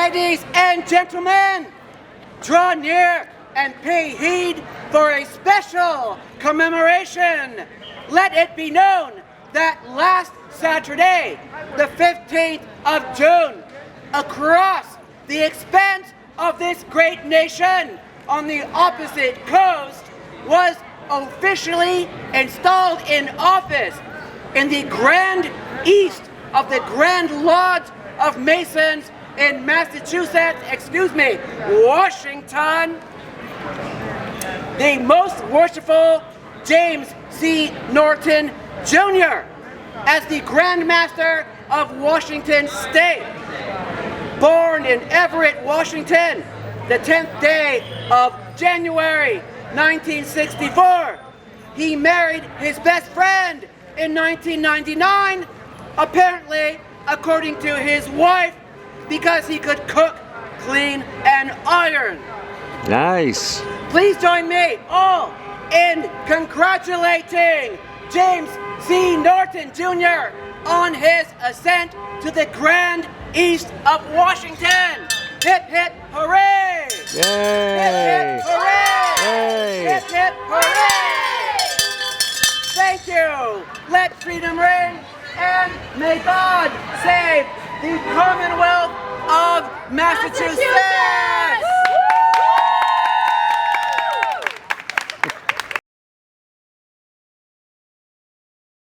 Ladies and gentlemen, draw near and pay heed for a special commemoration. Let it be known that last Saturday, the 15th of June, across the expanse of this great nation on the opposite coast was officially installed in office in the Grand East of the Grand Lodge of Masons in Washington, the Most Worshipful James C. Norton Jr. as the Grand Master of Washington State. Born in Everett, Washington, the 10th day of January 1964, he married his best friend in 1999, apparently according to his wife, because he could cook, clean, and iron. Nice. Please join me all in congratulating James C. Norton Jr. on his ascent to the Grand East of Washington. Hip, hip, hooray! Yay! Hip, hip, hooray! Yay! Hip, hip, hooray! Thank you. Let freedom ring, and may God save the Commonwealth of Massachusetts!